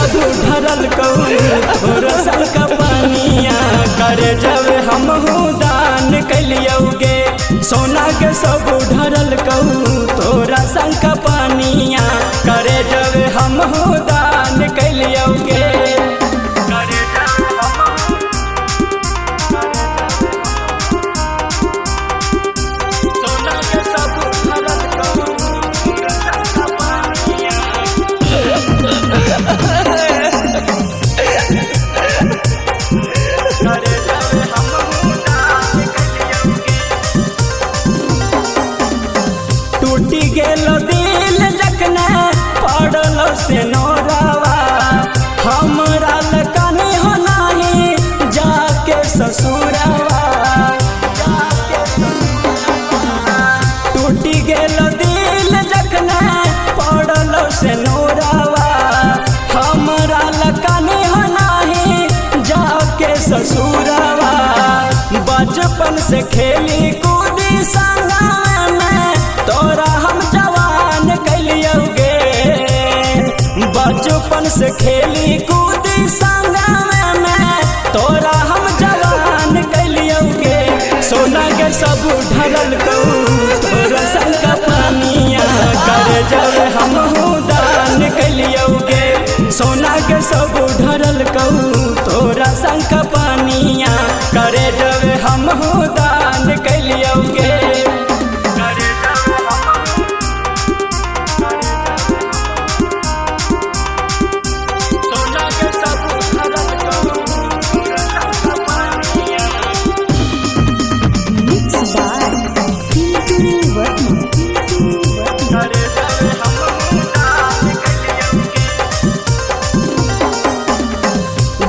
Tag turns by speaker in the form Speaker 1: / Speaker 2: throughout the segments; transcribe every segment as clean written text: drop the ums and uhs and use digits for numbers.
Speaker 1: सब ढरल थोड़ा सन का पानिया करे जब हम दान कैलियोगे। सोना के सब ढरल थोड़ा सन का पानिया करे जब हम दान कैलियोगे। टूटी गेल दिल जखने पड़ल से नोरावा हमरा लकने हो नाही जाके ससुरावा। टूटी गेल दिल जखने पड़ल से नोरावा हमरा लकने हो नाही जाके ससुरावा। बचपन से खेली कूदी संगवा में तोरा हम जवान कैलियोगे। बचपन से खेली कूदी संगवा में तोरा हम जवान कैलियोगे। सोना के सब ढरल थोड़ा सन का पानिया करे जब हम दान कैलियोगे। सोना के सब ढरल थोड़ा सन का पानिया करे जब हम दान कैलियोगे।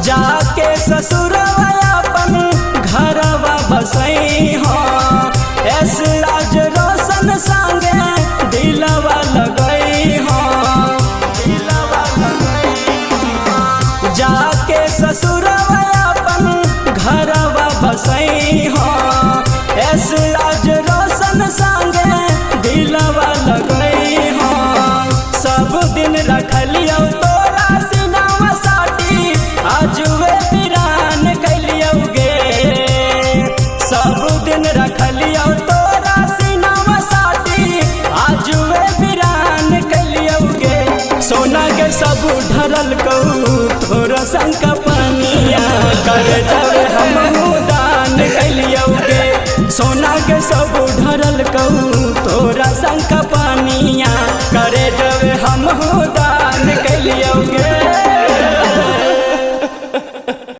Speaker 1: जाके ससुरवा अपन घरवा बसई हो एस राज रोशन संगे दिलवा लगई हो। जाके ससुरवा अपन घरवा बसई हो एस राज रोशन संगे दिलवा लगई हो। सब दिन रखलियो तोरा सिनवा साटी आज वे वीरान कैलियोगे। सब दिन रखलियो तोरा सिनवा साटी आज वे वीरान कैलियोगे। सोना के सब ढरल थोड़ा सन का पानिया करे जब हम दान कैलियोगे। सोना के सब